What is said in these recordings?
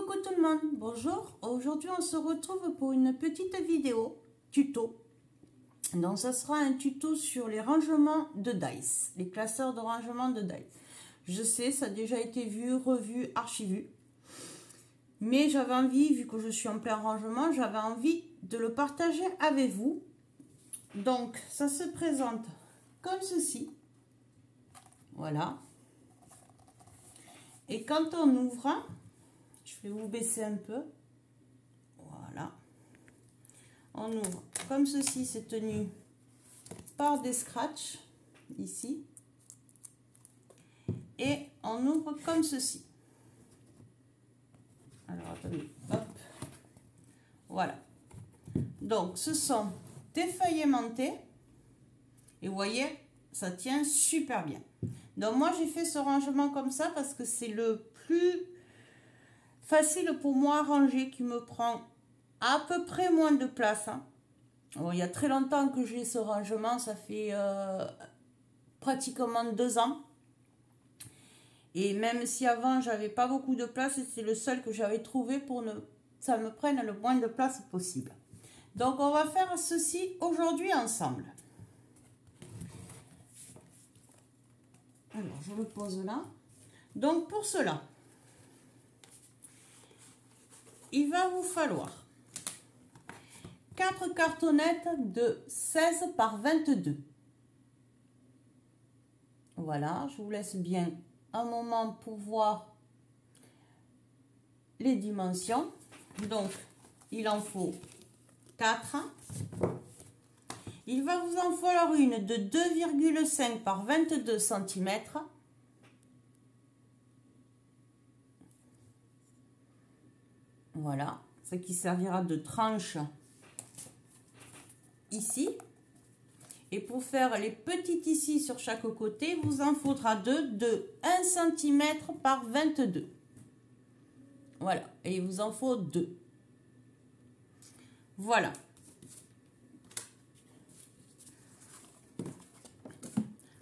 Coucou tout le monde, bonjour. Aujourd'hui on se retrouve pour une petite vidéo tuto. Donc ça sera un tuto sur les rangements de dice, les classeurs de rangement de dice. Je sais, ça a déjà été vu, revu, archivu. Mais j'avais envie, vu que je suis en plein rangement, j'avais envie de le partager avec vous. Donc ça se présente comme ceci. Voilà. Et quand on ouvre, je vais vous baisser un peu. Voilà. On ouvre comme ceci, c'est tenu par des scratchs ici. Et on ouvre comme ceci. Alors attendez, hop. Voilà. Donc ce sont des feuilles aimantées. Et vous voyez, ça tient super bien. Donc moi j'ai fait ce rangement comme ça parce que c'est le plus facile pour moi à ranger, qui me prend à peu près moins de place. Bon, il y a très longtemps que j'ai ce rangement, ça fait pratiquement 2 ans. Et même si avant j'avais pas beaucoup de place, c'est le seul que j'avais trouvé pour que ça me prenne le moins de place possible. Donc on va faire ceci aujourd'hui ensemble. Alors je le pose là. Donc pour cela, il va vous falloir 4 cartonnettes de 16 par 22. Voilà, je vous laisse bien un moment pour voir les dimensions. Donc, il en faut 4. Il va vous en falloir une de 2,5 par 22 cm. Voilà, ce qui servira de tranche ici. Et pour faire les petites ici sur chaque côté, vous en faudra 2 de 1 cm par 22. Voilà, et il vous en faut 2. Voilà.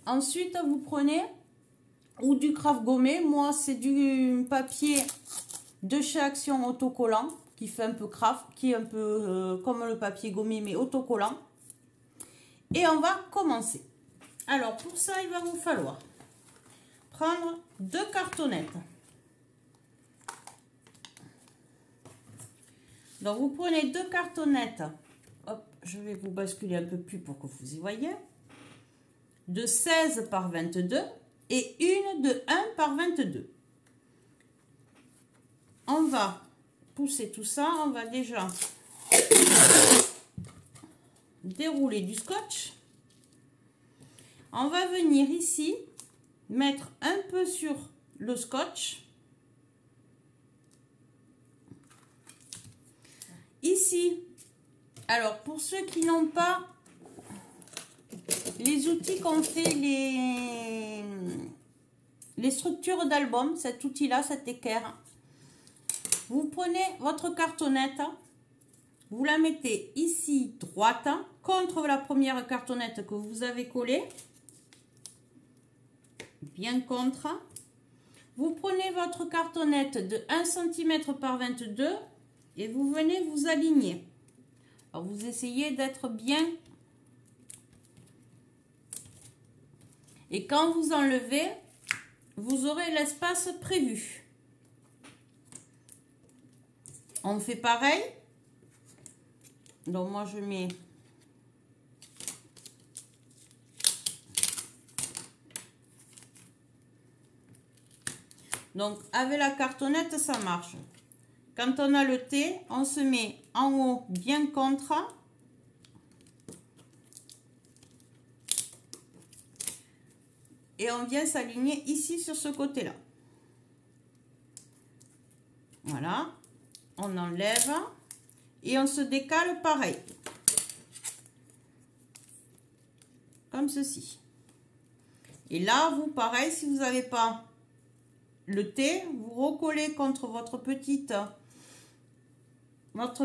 Ensuite, vous prenez ou du craft gommé. Moi, c'est du papier de chez Action autocollant qui fait un peu craft, qui est un peu comme le papier gommé mais autocollant. Et on va commencer. Alors pour ça, il va vous falloir prendre 2 cartonnettes. Donc vous prenez 2 cartonnettes. Hop, je vais vous basculer un peu plus pour que vous y voyez. De 16 par 22 et une de 1 par 22. On va pousser tout ça. On va déjà dérouler du scotch. On va venir ici mettre un peu sur le scotch. Ici, alors pour ceux qui n'ont pas les outils qu'ont fait les structures d'album, cet outil là, cet équerre, vous prenez votre cartonnette, vous la mettez ici droite contre la première cartonnette que vous avez collée, bien contre. Vous prenez votre cartonnette de 1 cm par 22 et vous venez vous aligner. Alors vous essayez d'être bien. Et quand vous enlevez, vous aurez l'espace prévu. On fait pareil. Donc moi je mets donc avec la cartonnette ça marche. Quand on a le T, on se met en haut bien contre et on vient s'aligner ici sur ce côté là. Voilà, on enlève. Et on se décale pareil. Comme ceci. Et là, vous, pareil, si vous n'avez pas le T, vous recollez contre votre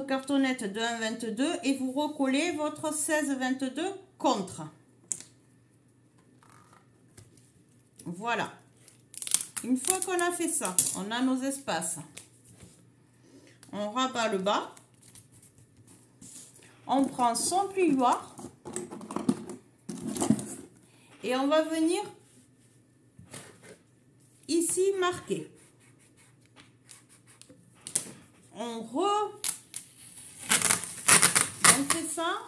cartonnette de 1,22 et vous recollez votre 16,22 contre. Voilà. Une fois qu'on a fait ça, on a nos espaces. On rabat le bas. On prend son plioir. Et on va venir ici marquer. On fait ça.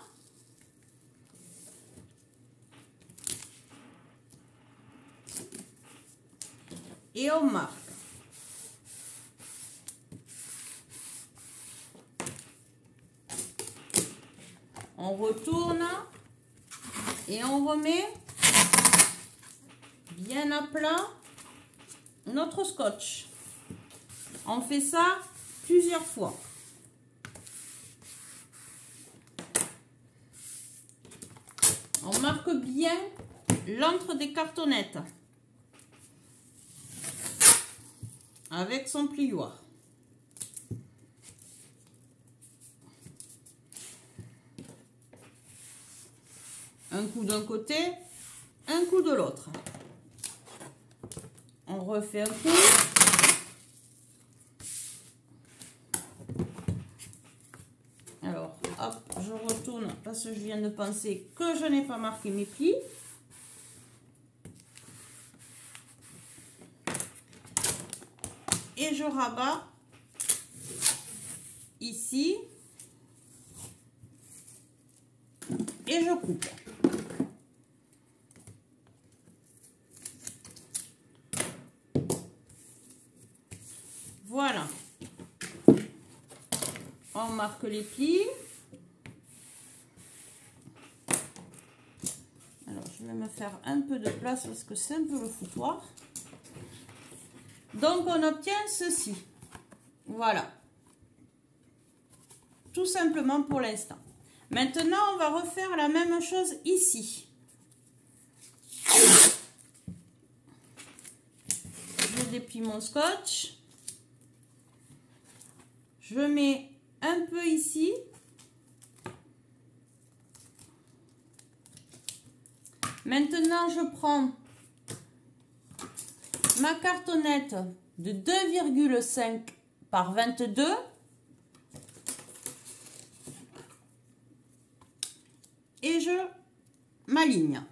Et on marque. On retourne et on remet bien à plat notre scotch. On fait ça plusieurs fois. On marque bien l'entre des cartonnettes avec son plioir. Un coup d'un côté, un coup de l'autre. On refait un coup. Alors, hop, je retourne parce que je viens de penser que je n'ai pas marqué mes plis. Et je rabats ici. Et je coupe. Voilà. On marque les plis. Alors, je vais me faire un peu de place parce que c'est un peu le foutoir. Donc, on obtient ceci. Voilà. Tout simplement pour l'instant. Maintenant, on va refaire la même chose ici. Je déplie mon scotch. Je mets un peu ici. Maintenant, je prends ma cartonnette de 2,5 par 22. Et je m'aligne.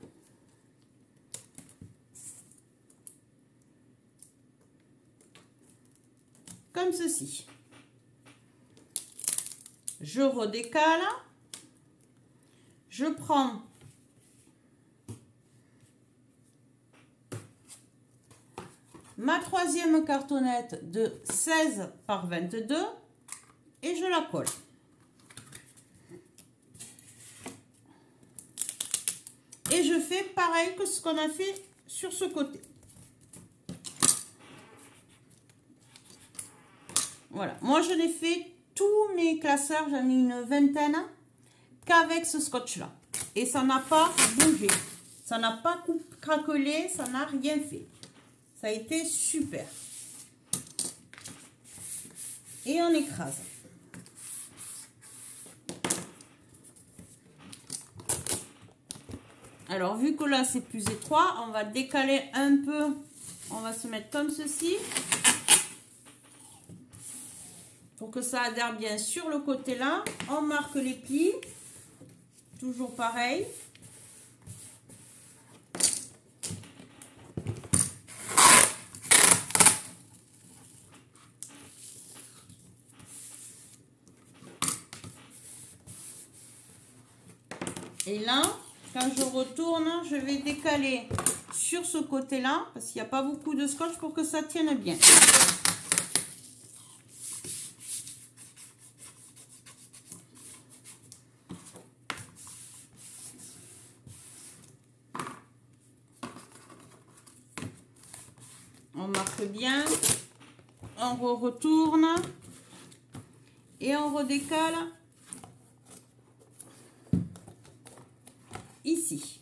Comme ceci. Je redécale. Je prends ma troisième cartonnette de 16 par 22 et je la colle. Et je fais pareil que ce qu'on a fait sur ce côté. Voilà. Moi, je n'ai fait tous mes classeurs, j'en ai une vingtaine, qu'avec ce scotch-là. Et ça n'a pas bougé. Ça n'a pas craquelé, ça n'a rien fait. Ça a été super. Et on écrase. Alors, vu que là, c'est plus étroit, on va décaler un peu. On va se mettre comme ceci. Pour que ça adhère bien sur le côté là. On marque les plis. Toujours pareil. Et là, quand je retourne, je vais décaler sur ce côté-là, parce qu'il n'y a pas beaucoup de scotch pour que ça tienne bien. On marque bien, on retourne et on redécale ici.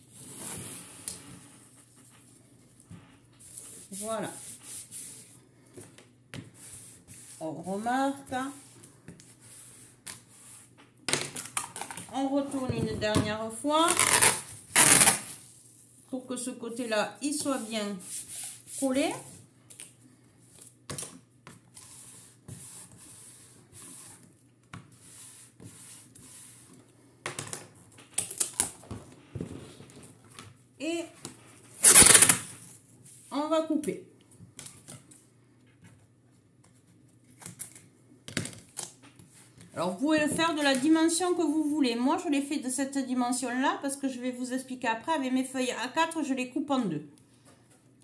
Voilà. On remarque. On retourne une dernière fois pour que ce côté-là, il soit bien collé. couper. Alors, vous pouvez le faire de la dimension que vous voulez. Moi, je l'ai fait de cette dimension-là parce que je vais vous expliquer après. Avec mes feuilles A4, je les coupe en deux.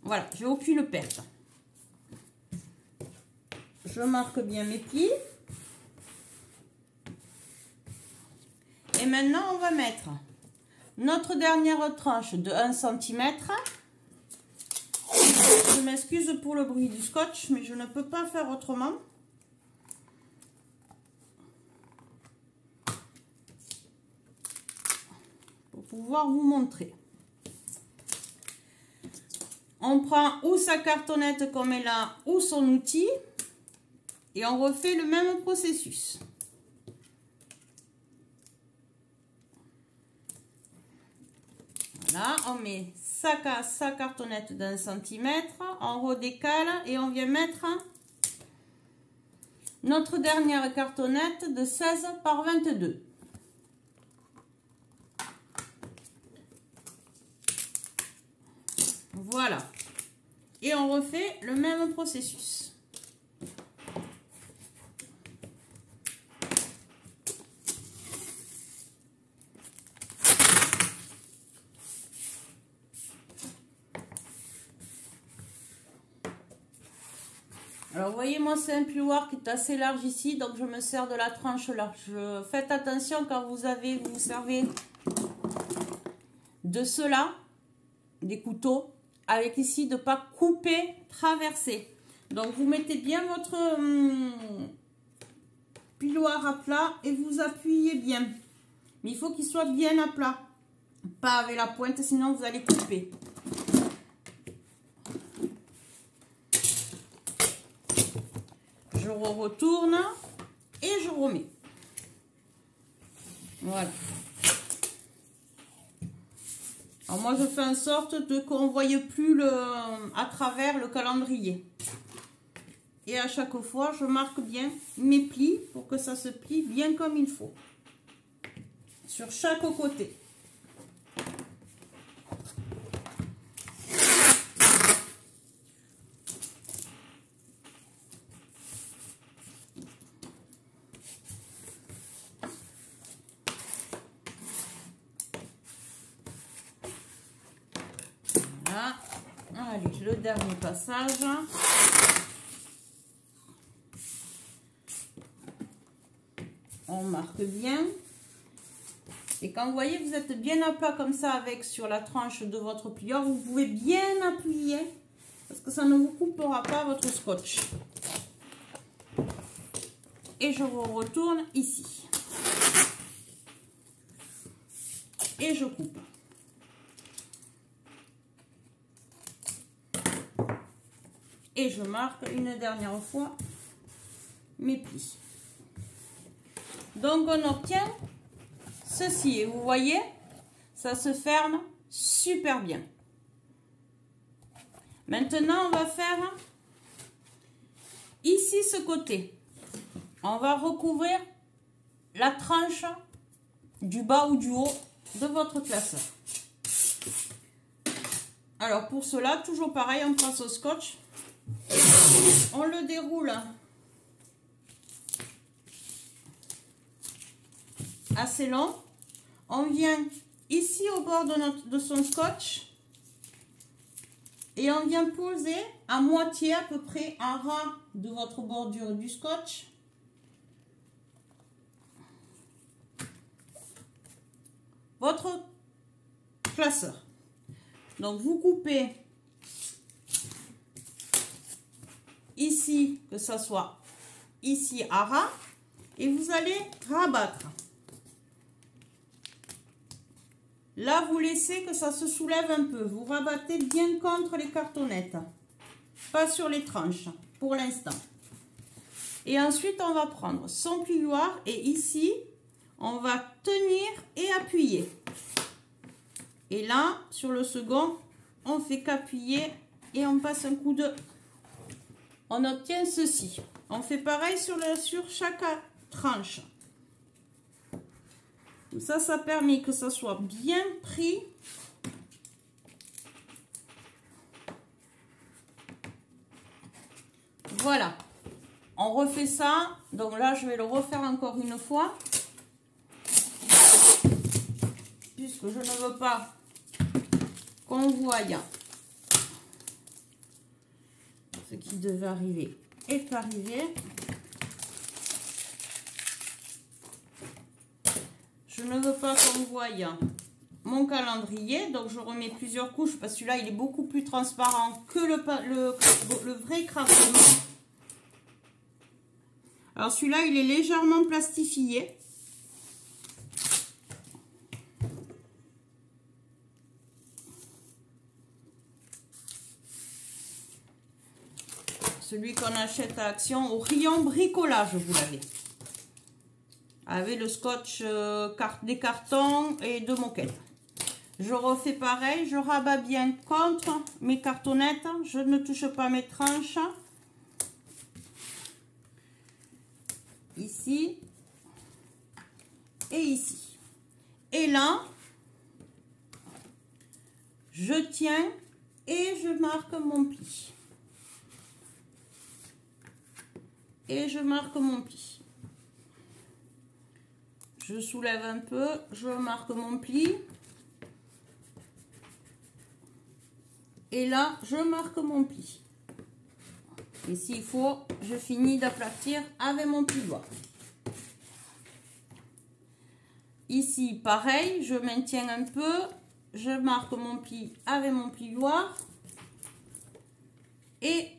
Voilà, j'ai aucune perte. Je marque bien mes plis. Et maintenant, on va mettre notre dernière tranche de 1 cm. Je m'excuse pour le bruit du scotch, mais je ne peux pas faire autrement. Pouvoir vous montrer. On prend ou sa cartonnette comme elle a ou son outil et on refait le même processus. Voilà, on met sa cartonnette d'1 cm, on redécale et on vient mettre notre dernière cartonnette de 16 par 22. Voilà. Et on refait le même processus. Alors, vous voyez, moi, c'est un plioir qui est assez large ici, donc je me sers de la tranche large. Faites attention quand vous servez de cela, des couteaux, avec ici de ne pas couper, traverser. Donc, vous mettez bien votre plioir à plat et vous appuyez bien. Mais il faut qu'il soit bien à plat, pas avec la pointe, sinon vous allez couper. Je retourne et je remets. Voilà. Alors moi je fais en sorte qu'on ne voie plus à travers le calendrier. Et à chaque fois je marque bien mes plis pour que ça se plie bien comme il faut. Sur chaque côté. Voilà. Allez, le dernier passage. On marque bien. Et quand vous voyez, vous êtes bien à plat comme ça avec sur la tranche de votre plieur, vous pouvez bien appuyer parce que ça ne vous coupera pas votre scotch. Et je retourne ici. Et je coupe. Et je marque une dernière fois mes plis. Donc on obtient ceci. Et vous voyez, ça se ferme super bien. Maintenant, on va faire ici ce côté. On va recouvrir la tranche du bas ou du haut de votre classeur. Alors pour cela, toujours pareil, on prend ce scotch. On le déroule assez long. On vient ici au bord de son scotch et on vient poser à moitié à peu près en ras de votre bordure du scotch. Votre classeur. Donc vous coupez ici, que ça soit ici à ras, et vous allez rabattre. Là, vous laissez que ça se soulève un peu. Vous rabattez bien contre les cartonnettes, pas sur les tranches pour l'instant. Et ensuite, on va prendre son plioir et ici, on va tenir et appuyer. Et là, sur le second, on fait qu'appuyer et on passe un coup de... On obtient ceci. On fait pareil sur chaque tranche. Ça permet que ça soit bien pris. Voilà. On refait ça. Donc là, je vais le refaire encore une fois. Puisque je ne veux pas qu'on voie ce qui devait arriver est arrivé. Je ne veux pas qu'on voie mon calendrier, donc je remets plusieurs couches parce que celui-là il est beaucoup plus transparent que le vrai craft. Alors celui-là il est légèrement plastifié. Celui qu'on achète à Action au rayon bricolage, vous l'avez. Avec le scotch des cartons et de moquettes. Je refais pareil, je rabats bien contre mes cartonnettes. Je ne touche pas mes tranches. Ici. Et ici. Et là, je tiens et je marque mon pli. Et je marque mon pli. Je soulève un peu, je marque mon pli. Et là, je marque mon pli. Et s'il faut, je finis d'aplatir avec mon plioir. Ici, pareil, je maintiens un peu. Je marque mon pli avec mon plioir. Et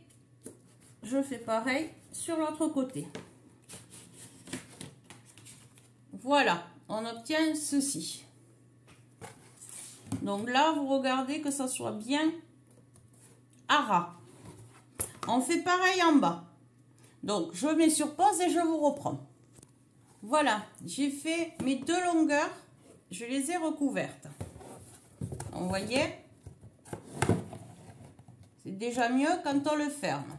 je fais pareil sur l'autre côté. Voilà, on obtient ceci. Donc là, vous regardez que ça soit bien à ras. On fait pareil en bas. Donc, je mets sur pause et je vous reprends. Voilà, j'ai fait mes deux longueurs. Je les ai recouvertes. Vous voyez? C'est déjà mieux quand on le ferme.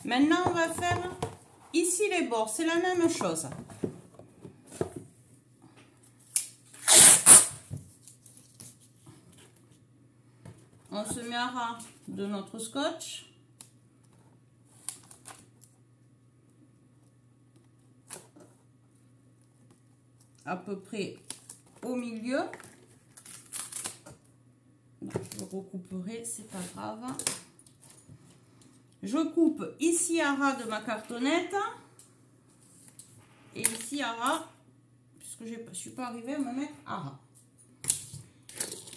Maintenant, on va faire ici les bords. C'est la même chose. On se met à ras de notre scotch. À peu près au milieu. Je recouperai, c'est pas grave. Je coupe ici à ras de ma cartonnette. Et ici à ras, puisque je ne suis pas arrivée à me mettre à ras.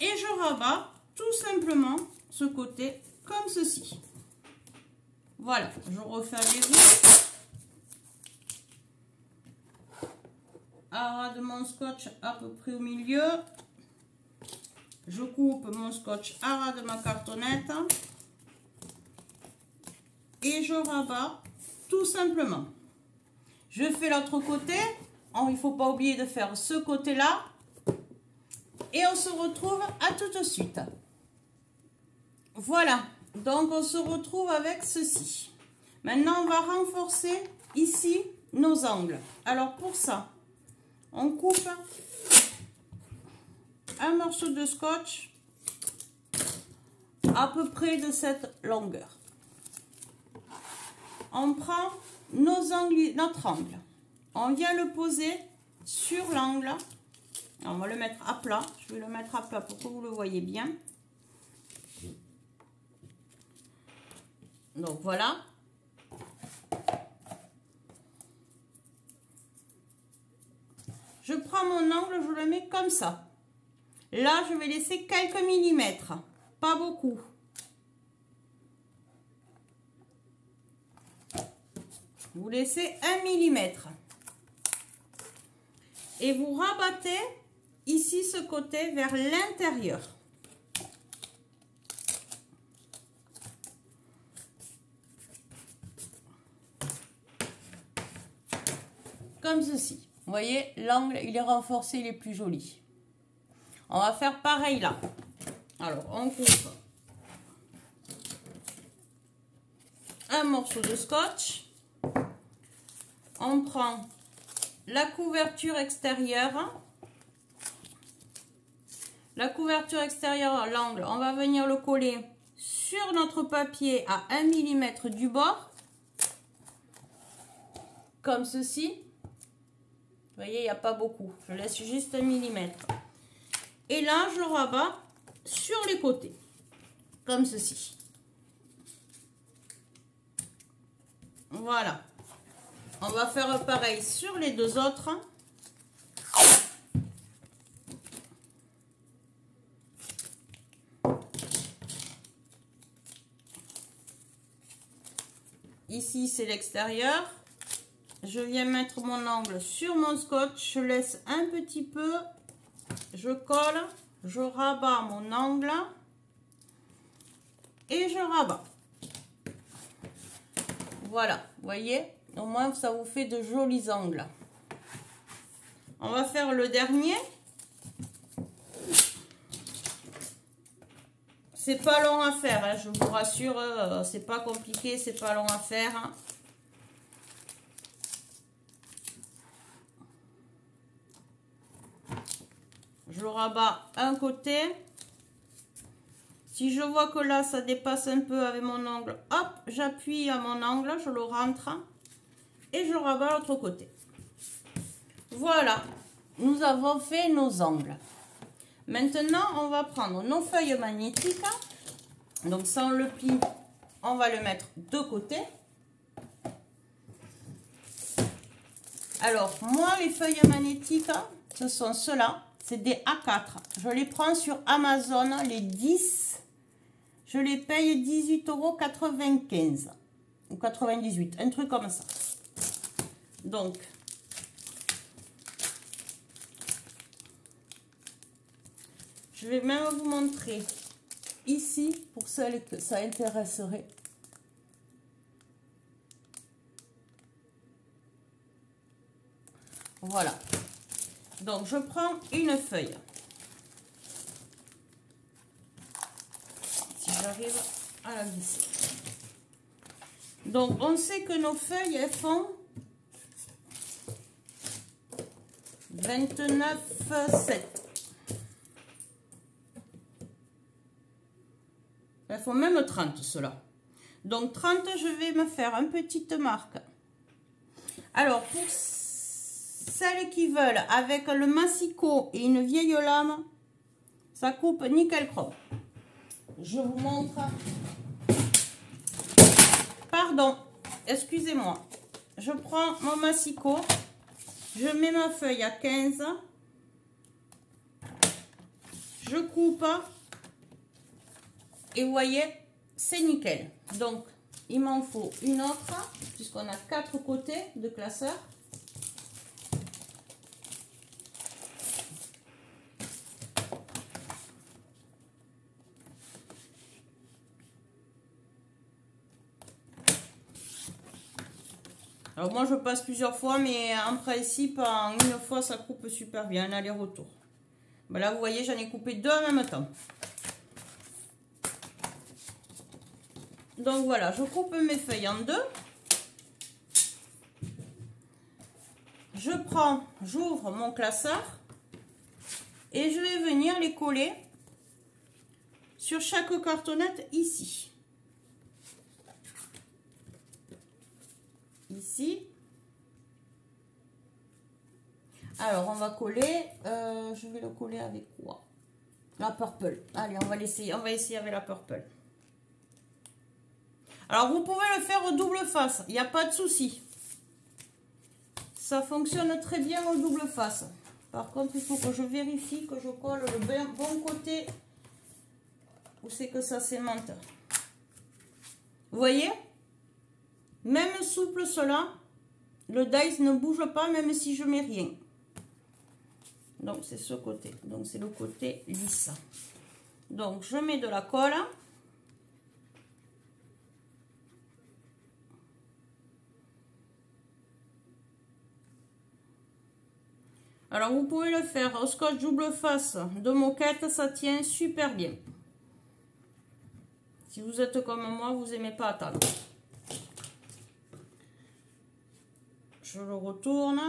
Et je rabats tout simplement ce côté comme ceci. Voilà, je refais avec vous. À ras de mon scotch à peu près au milieu. Je coupe mon scotch à ras de ma cartonnette. Et je rabats tout simplement. Je fais l'autre côté. Il ne faut pas oublier de faire ce côté-là. Et on se retrouve à tout de suite. Voilà, donc on se retrouve avec ceci. Maintenant, on va renforcer ici nos angles. Alors pour ça, on coupe un morceau de scotch à peu près de cette longueur. On prend notre angle. On vient le poser sur l'angle. On va le mettre à plat. Je vais le mettre à plat pour que vous le voyez bien. Donc voilà. Je prends mon angle, je le mets comme ça. Là, je vais laisser quelques millimètres. Pas beaucoup. Vous laissez 1 millimètre. Et vous rabattez ici ce côté vers l'intérieur. Comme ceci. Vous voyez, l'angle, il est renforcé, il est plus joli. On va faire pareil là. Alors, on coupe un morceau de scotch. On prend la couverture extérieure. La couverture extérieure, l'angle, on va venir le coller sur notre papier à 1 mm du bord. comme ceci. Vous voyez, il n'y a pas beaucoup. Je laisse juste 1 millimètre. Et là, je rabats sur les côtés, comme ceci. Voilà. On va faire pareil sur les deux autres. Ici, c'est l'extérieur. Je viens mettre mon angle sur mon scotch. Je laisse un petit peu. Je colle. Je rabats mon angle. Et je rabats. Voilà. Vous voyez? Au moins, ça vous fait de jolis angles. On va faire le dernier. C'est pas long à faire, hein, je vous rassure, c'est pas compliqué, c'est pas long à faire. Hein. Je rabats un côté. Si je vois que là, ça dépasse un peu avec mon angle, hop, j'appuie à mon angle, je le rentre et je rabats l'autre côté. Voilà, nous avons fait nos angles. Maintenant, on va prendre nos feuilles magnétiques. Donc, ça, on le plie. On va le mettre de côté. Alors, moi, les feuilles magnétiques, ce sont ceux-là. C'est des A4. Je les prends sur Amazon, les 10. Je les paye 18,95 € ou 98, un truc comme ça. Donc, je vais même vous montrer ici, pour celles que ça intéresserait. Voilà. Donc, je prends une feuille. Si j'arrive à la glisser. Donc, on sait que nos feuilles, elles font 29,7. Elles font même 30, cela. Donc, 30, je vais me faire une petite marque. Alors, pour celles qui veulent, avec le massicot et une vieille lame, ça coupe nickel chrome. Je vous montre. Pardon, excusez-moi. Je prends mon massicot. Je mets ma feuille à 15. Je coupe. Et vous voyez, c'est nickel. Donc, il m'en faut une autre, puisqu'on a 4 côtés de classeur. Alors moi, je passe plusieurs fois, mais en principe, en une fois, ça coupe super bien, un aller-retour. Ben là, vous voyez, j'en ai coupé 2 en même temps. Donc voilà, je coupe mes feuilles en 2. Je prends, j'ouvre mon classeur et je vais venir les coller sur chaque cartonnette ici. Ici. Alors, on va coller, je vais le coller avec quoi? La purple. Allez, on va essayer avec la purple. Alors, vous pouvez le faire au double face, il n'y a pas de souci. Ça fonctionne très bien au double face. Par contre, il faut que je vérifie que je colle le bon côté où c'est que ça s'aimante. Vous voyez? Même souple cela, le dies ne bouge pas même si je mets rien. Donc, c'est ce côté. Donc, c'est le côté lisse. Donc, je mets de la colle. Alors, vous pouvez le faire au scotch double face de moquette, ça tient super bien. Si vous êtes comme moi, vous n'aimez pas attendre. Je le retourne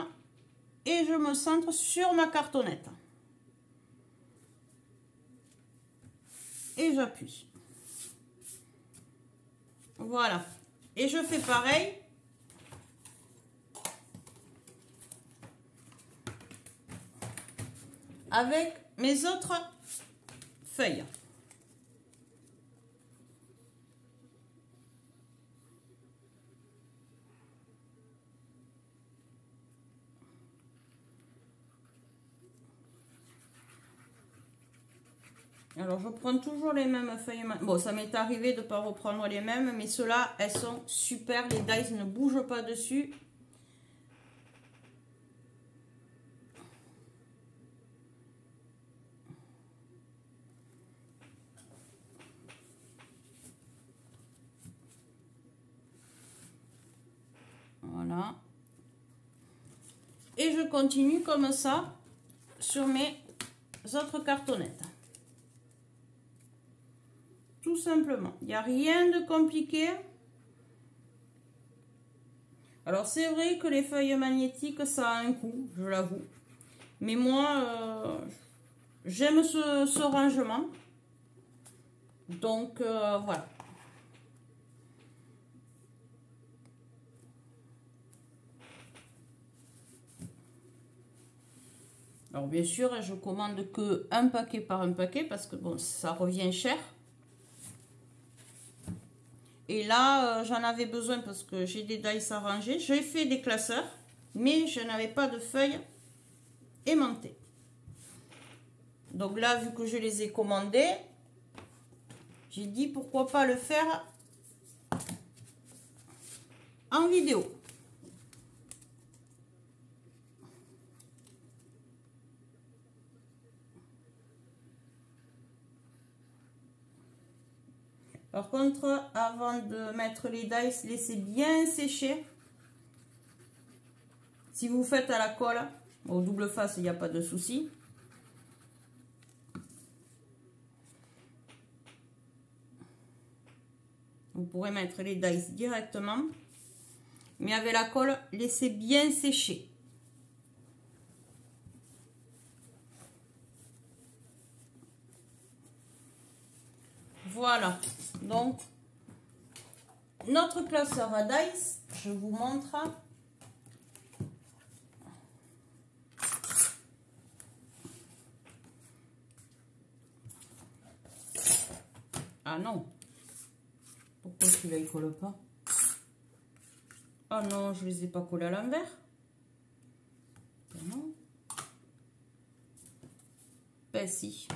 et je me centre sur ma cartonnette. Et j'appuie. Voilà. Et je fais pareil avec mes autres feuilles. Alors, je prends toujours les mêmes feuilles. Bon, ça m'est arrivé de ne pas reprendre les mêmes, mais ceux-là, elles sont super. Les dies ne bougent pas dessus. Voilà. Et je continue comme ça sur mes autres cartonnettes. Tout simplement. Il n'y a rien de compliqué. Alors, c'est vrai que les feuilles magnétiques, ça a un coût, je l'avoue. Mais moi, j'aime ce rangement. Donc, voilà. Alors, bien sûr, je commande que un paquet par un paquet parce que, bon, ça revient cher. Et là, j'en avais besoin parce que j'ai des dies à ranger. J'ai fait des classeurs, mais je n'avais pas de feuilles aimantées. Donc là, vu que je les ai commandés, j'ai dit pourquoi pas le faire en vidéo. Par contre, avant de mettre les dies, laissez bien sécher. Si vous faites à la colle, au double face, il n'y a pas de souci. Vous pourrez mettre les dies directement. Mais avec la colle, laissez bien sécher. Voilà. Donc, notre classeur à dies, je vous montre. Ah non. Pourquoi celui-là il colle pas? Ah non, je les ai pas collés à l'envers. Non. Ben si.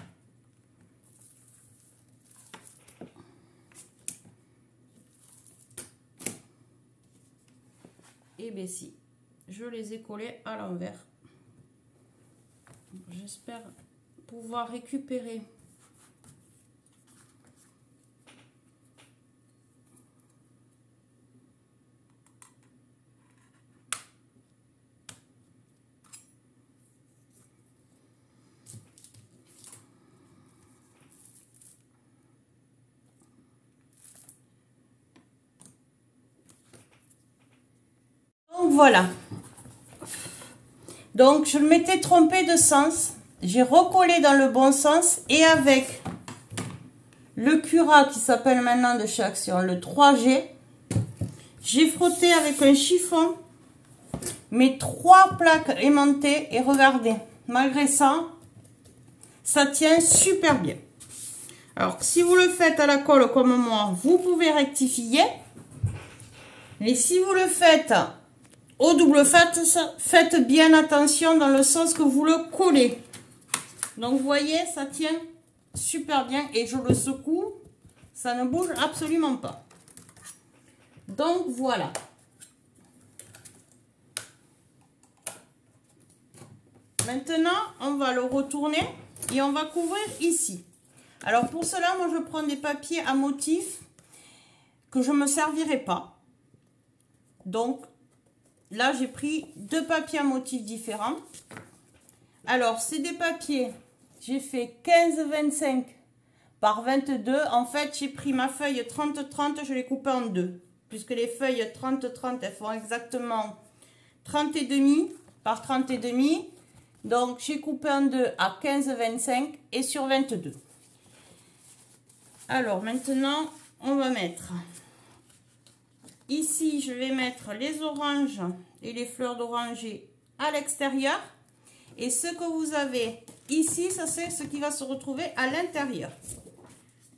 Et ben si. Je les ai collés à l'envers. J'espère pouvoir récupérer. Donc voilà. Donc je m'étais trompée de sens. J'ai recollé dans le bon sens et avec le Cura qui s'appelle maintenant de chez Action, le 3G, j'ai frotté avec un chiffon mes 3 plaques aimantées et regardez, malgré ça, ça tient super bien. Alors si vous le faites à la colle comme moi, vous pouvez rectifier. Mais si vous le faites au double face, faites bien attention dans le sens que vous le collez. Donc vous voyez, ça tient super bien et je le secoue, ça ne bouge absolument pas. Donc voilà. Maintenant, on va le retourner et on va couvrir ici. Alors pour cela, moi je prends des papiers à motifs que je ne me servirai pas. Donc là, j'ai pris 2 papiers à motifs différents. Alors, c'est des papiers, j'ai fait 15-25 par 22. En fait, j'ai pris ma feuille 30-30, je l'ai coupée en 2. Puisque les feuilles 30-30, elles font exactement 30,5 par 30,5. Donc, j'ai coupé en 2 à 15-25 et sur 22. Alors, maintenant, on va mettre... Ici, je vais mettre les oranges et les fleurs d'oranger à l'extérieur. Et ce que vous avez ici, ça c'est ce qui va se retrouver à l'intérieur.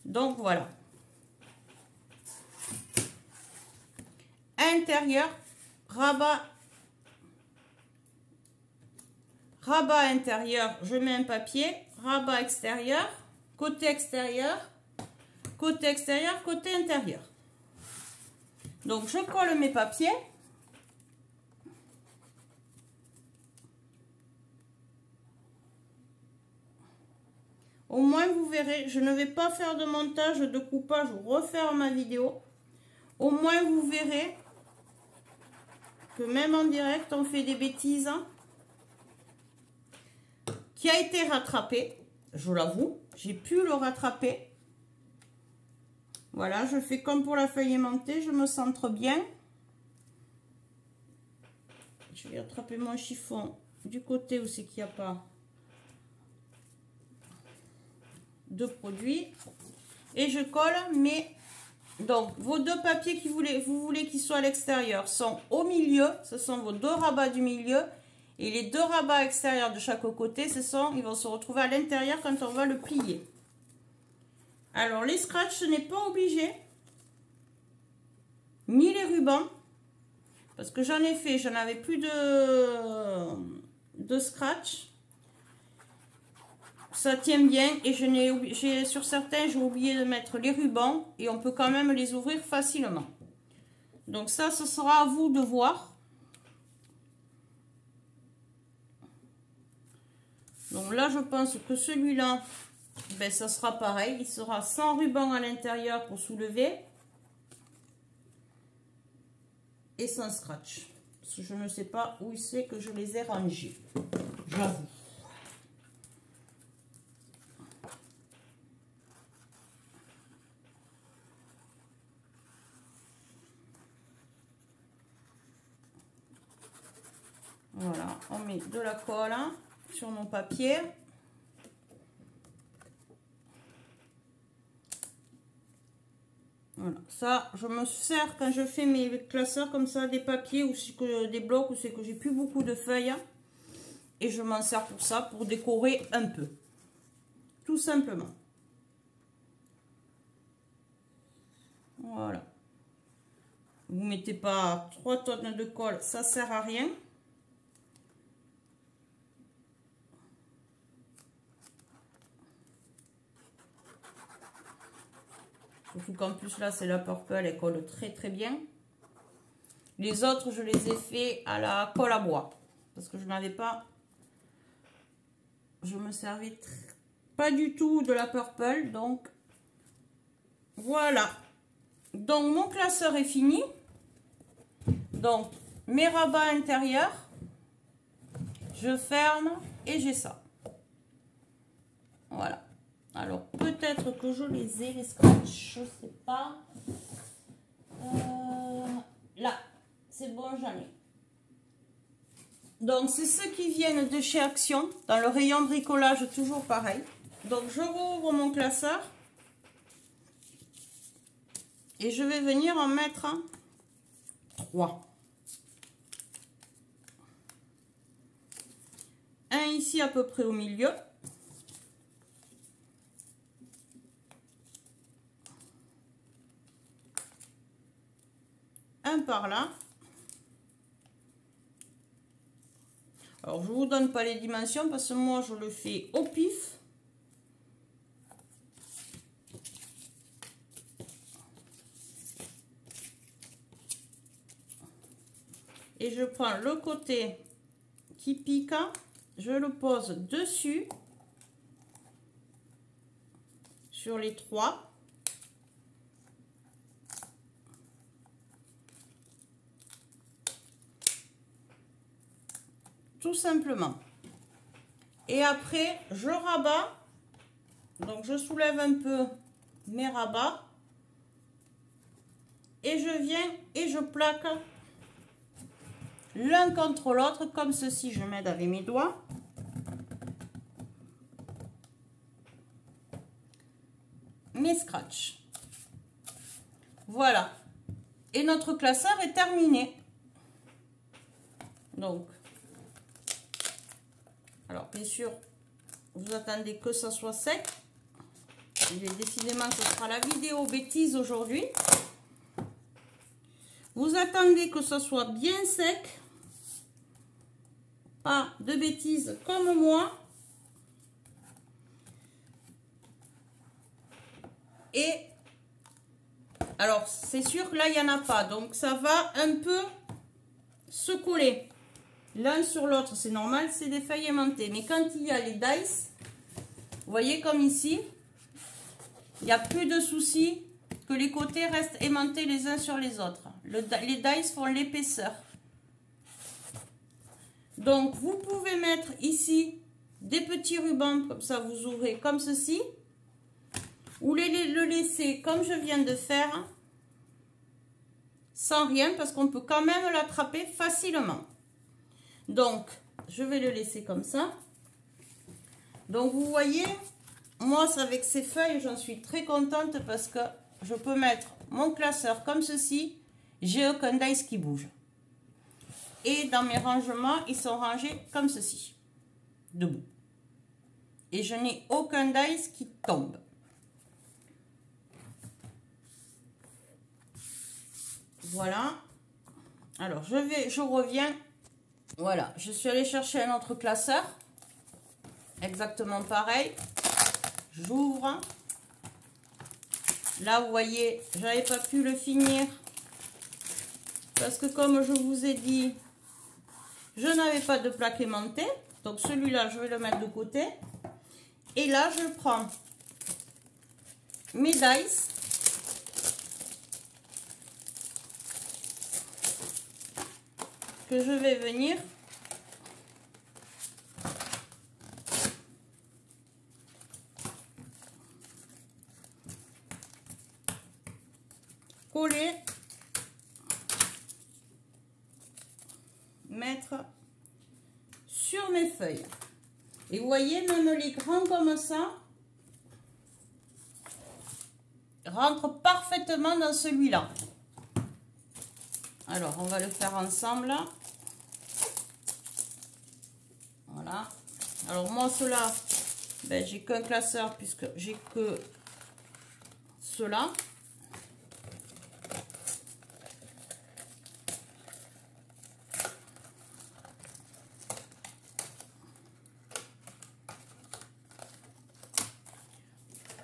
Donc voilà. Intérieur, rabat intérieur, je mets un papier, rabat extérieur, côté extérieur, côté extérieur, côté intérieur. Donc je colle mes papiers. Au moins vous verrez, je ne vais pas faire de montage, de coupage ou refaire ma vidéo. Au moins vous verrez que même en direct on fait des bêtises, hein, qui a été rattrapé, je l'avoue, j'ai pu le rattraper. Voilà, je fais comme pour la feuille aimantée, je me centre bien. Je vais attraper mon chiffon du côté où c'est qu'il n'y a pas de produit. Et je colle mes... Donc, vos deux papiers que vous voulez qu'ils soient à l'extérieur sont au milieu. Ce sont vos deux rabats du milieu. Et les deux rabats extérieurs de chaque côté, ils vont se retrouver à l'intérieur quand on va le plier. Alors, les scratchs, ce n'est pas obligé. Ni les rubans. Parce que j'en ai fait, j'en avais plus de scratch. Ça tient bien et sur certains, j'ai oublié de mettre les rubans et on peut quand même les ouvrir facilement. Donc ça, ce sera à vous de voir. Donc là, je pense que celui-là, ben, ça sera pareil. Il sera sans ruban à l'intérieur pour soulever. Et sans scratch. Parce que je ne sais pas où c'est que je les ai rangés. J'avoue. Voilà, on met de la colle sur mon papier. Voilà, ça, je me sers quand je fais mes classeurs comme ça, des papiers ou des blocs où c'est que j'ai plus beaucoup de feuilles. Et je m'en sers pour ça, pour décorer un peu. Tout simplement. Voilà. Vous mettez pas 3 tonnes de colle, ça sert à rien. Surtout qu'en plus là, c'est la purple, elle colle très très bien. Les autres, je les ai fait à la colle à bois. Parce que je n'avais pas... Je me servais pas du tout de la purple, donc voilà. Donc mon classeur est fini. Donc mes rabats intérieurs, je ferme et j'ai ça. Voilà. Alors peut-être que je les ai, les scratchs, je sais pas. Là, c'est bon, j'en ai. Donc c'est ceux qui viennent de chez Action, dans le rayon bricolage, toujours pareil. Donc je rouvre mon classeur. Et je vais venir en mettre 3. Un ici à peu près au milieu. Un par là. Alors je ne vous donne pas les dimensions parce que moi je le fais au pif. Et je prends le côté qui pique, je le pose dessus sur les 3. Tout simplement. Et après, je rabats. Donc, je soulève un peu mes rabats. Et je viens et je plaque l'un contre l'autre comme ceci. Je m'aide avec mes doigts. Mes scratchs. Voilà. Et notre classeur est terminé. Donc, alors bien sûr, Vous attendez que ça soit sec. Décidément, ce sera la vidéo bêtise aujourd'hui. Vous attendez que ça soit bien sec. Pas de bêtises comme moi. Et alors, c'est sûr que là, il n'y en a pas. Donc, ça va un peu se coller l'un sur l'autre. C'est normal, c'est des feuilles aimantées. Mais quand il y a les dice, vous voyez comme ici, il n'y a plus de souci que les côtés restent aimantés les uns sur les autres. Les dice font l'épaisseur. Donc, vous pouvez mettre ici des petits rubans, comme ça vous ouvrez comme ceci. Ou le laisser comme je viens de faire, sans rien, parce qu'on peut quand même l'attraper facilement. Donc, je vais le laisser comme ça. Donc, vous voyez, moi, avec ces feuilles, j'en suis très contente parce que je peux mettre mon classeur comme ceci. J'ai aucun dice qui bouge. Et dans mes rangements, ils sont rangés comme ceci, debout. Et je n'ai aucun dice qui tombe. Voilà. Alors, je reviens. Voilà, je suis allée chercher un autre classeur. Exactement pareil. J'ouvre. Là, vous voyez, j'avais pas pu le finir. Parce que comme je vous ai dit, je n'avais pas de plaque aimantée. Donc, celui-là, je vais le mettre de côté. Et là, je prends mes dice. Que je vais venir coller, mettre sur mes feuilles. Et vous voyez, même les grands comme ça rentrent parfaitement dans celui-là. Alors, on va le faire ensemble. Voilà. Alors, moi, cela, ben, j'ai qu'un classeur puisque j'ai que cela.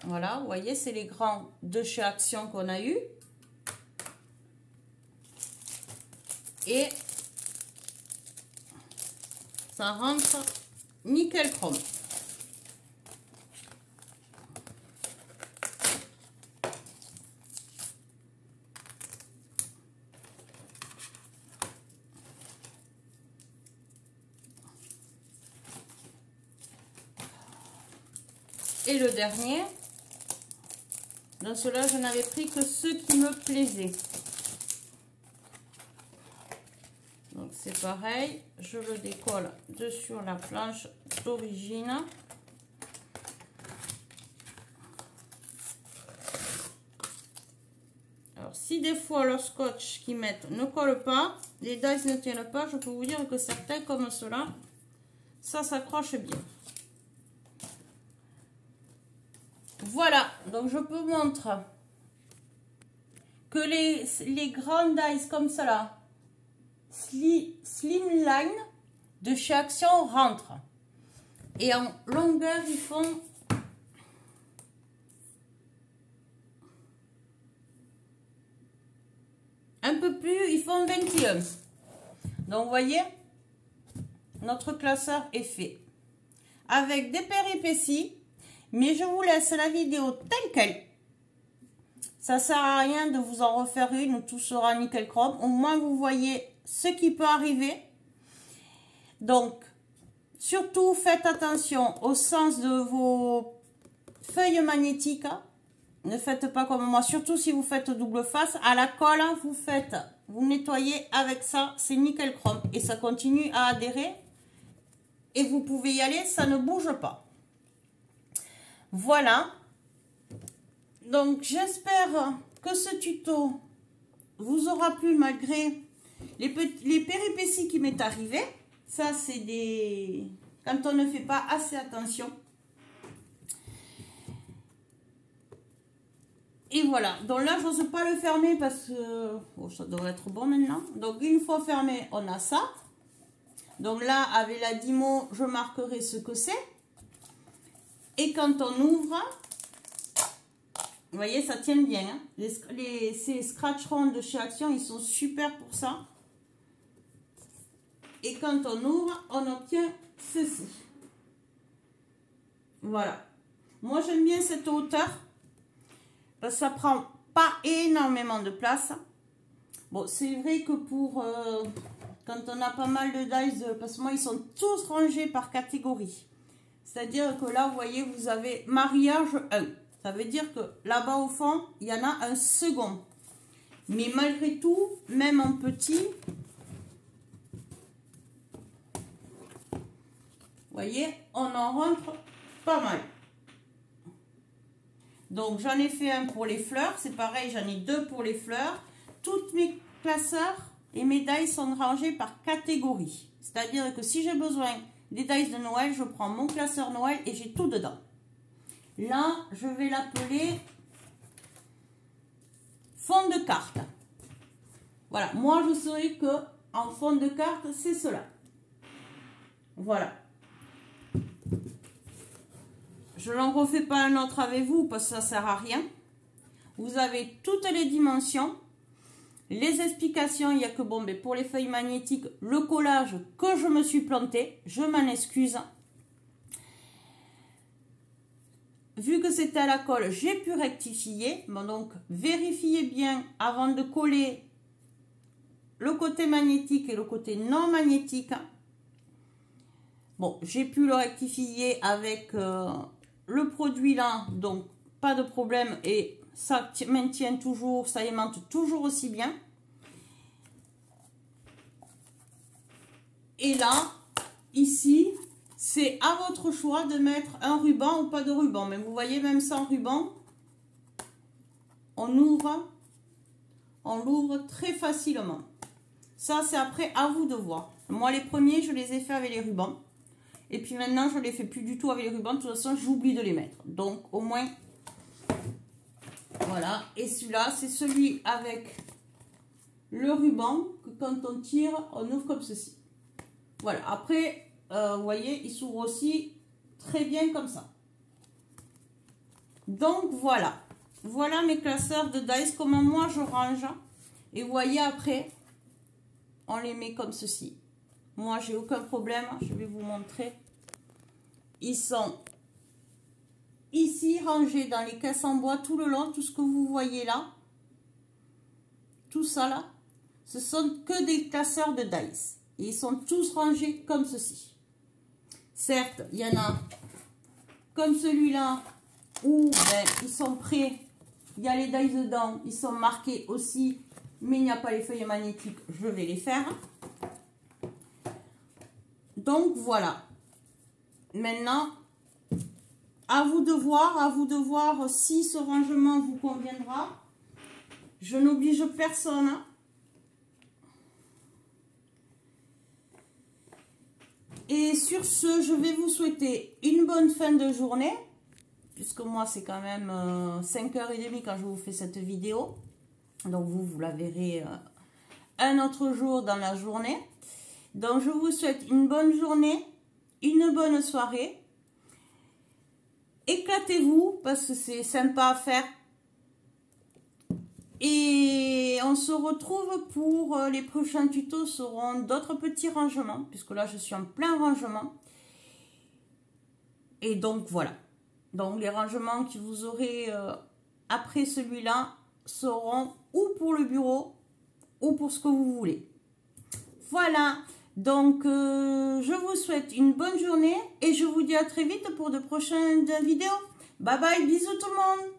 Voilà, vous voyez, c'est les grands de chez Action qu'on a eu. Et ça rentre nickel chrome. Et le dernier, dans cela, je n'avais pris que ceux qui me plaisaient. Donc c'est pareil, je le décolle de sur la planche d'origine. Alors si des fois le scotch qu'ils mettent ne colle pas, les dice ne tiennent pas, je peux vous dire que certains comme cela, ça s'accroche bien. Voilà, donc je peux montrer que les grands dice comme cela, Slimline de chez Action rentrent. Et en longueur, ils font un peu plus, ils font 21. Donc, vous voyez, notre classeur est fait avec des péripéties. Mais je vous laisse la vidéo telle quelle. Ça sert à rien de vous en refaire une où tout sera nickel chrome. Au moins, vous voyez ce qui peut arriver. Donc, surtout, faites attention au sens de vos feuilles magnétiques. Ne faites pas comme moi. Surtout si vous faites double face. À la colle, vous nettoyez avec ça. C'est nickel chrome. Et ça continue à adhérer. Et vous pouvez y aller. Ça ne bouge pas. Voilà, donc j'espère que ce tuto vous aura plu malgré les péripéties qui m'est arrivé. Ça c'est des... quand on ne fait pas assez attention. Et voilà, donc là, je n'ose pas le fermer parce que oh, ça devrait être bon maintenant. Donc, une fois fermé, on a ça. Donc là, avec la Dymo, je marquerai ce que c'est. Et quand on ouvre, vous voyez, ça tient bien. Hein. Ces scratcherons de chez Action, ils sont super pour ça. Et quand on ouvre, on obtient ceci. Voilà. Moi, j'aime bien cette hauteur. Parce que ça prend pas énormément de place. Bon, c'est vrai que pour... quand on a pas mal de dies, parce que moi, ils sont tous rangés par catégorie. C'est-à-dire que là, vous voyez, vous avez mariage 1. Ça veut dire que là-bas au fond, il y en a un second. Mais malgré tout, même en petit, vous voyez, on en rentre pas mal. Donc, j'en ai fait un pour les fleurs. C'est pareil, j'en ai 2 pour les fleurs. Toutes mes classeurs et mes dies sont rangés par catégorie. C'est-à-dire que si j'ai besoin des dies de Noël, je prends mon classeur Noël et j'ai tout dedans. Là, je vais l'appeler fond de carte. Voilà, moi je saurais que en fond de carte, c'est cela. Voilà. Je n'en refais pas un autre avec vous parce que ça ne sert à rien. Vous avez toutes les dimensions. Les explications, il n'y a que bon, mais pour les feuilles magnétiques, le collage que je me suis planté, je m'en excuse. Vu que c'était à la colle, j'ai pu rectifier. Bon, donc, vérifiez bien avant de coller le côté magnétique et le côté non magnétique. Bon, j'ai pu le rectifier avec le produit là, donc pas de problème. Et ça maintient toujours, ça aimante toujours aussi bien. Et là, ici, c'est à votre choix de mettre un ruban ou pas de ruban. Mais vous voyez, même sans ruban, on l'ouvre très facilement. Ça, c'est après à vous de voir. Moi, les premiers, je les ai fait avec les rubans. Et puis maintenant, je ne les fais plus du tout avec les rubans. De toute façon, j'oublie de les mettre. Donc, au moins... Voilà, et celui-là, c'est celui avec le ruban que quand on tire, on ouvre comme ceci. Voilà, après, vous voyez, il s'ouvre aussi très bien comme ça. Donc, voilà. Voilà mes classeurs de dice, comment moi je range. Et vous voyez, après, on les met comme ceci. Moi, j'ai aucun problème, je vais vous montrer. Ils sont... ici, rangés dans les caisses en bois tout le long, tout ce que vous voyez là, tout ça là, ce sont que des classeurs de dice. Et ils sont tous rangés comme ceci. Certes, il y en a comme celui-là où ben, ils sont prêts, il y a les dice dedans, ils sont marqués aussi, mais il n'y a pas les feuilles magnétiques, je vais les faire. Donc voilà. Maintenant... à vous de voir si ce rangement vous conviendra. Je n'oblige personne. Et sur ce, je vais vous souhaiter une bonne fin de journée. Puisque moi, c'est quand même 5h30 quand je vous fais cette vidéo. Donc vous la verrez un autre jour dans la journée. Donc je vous souhaite une bonne journée, une bonne soirée. Éclatez-vous parce que c'est sympa à faire. Et on se retrouve pour les prochains tutos seront d'autres petits rangements. Puisque là je suis en plein rangement. Et donc voilà. Donc les rangements que vous aurez après celui-là seront ou pour le bureau ou pour ce que vous voulez. Voilà. Donc, je vous souhaite une bonne journée et je vous dis à très vite pour de prochaines vidéos. Bye bye, bisous tout le monde.